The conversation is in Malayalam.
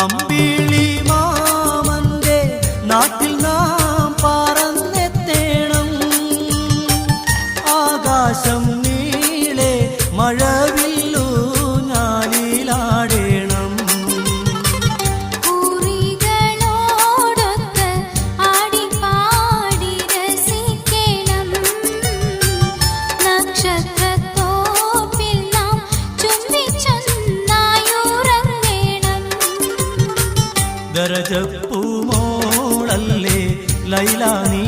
അമ്പിളി മാമന്റെ നാട്ടിൽ നാം പറന്നെത്തേണം. ആകാശം നീളെ മഴവില്ലു ഞാലിലാടേണം. പൂരികളോടൊത്ത് ആടിപ്പാടി രസിക്കണം. നക്ഷത്രത്തോപ്പിൽ നാം ചുംബിച്ചൊന്നായുറങ്ങണം. ദരജപ്പൂമോളല്ലേ ലൈല നീ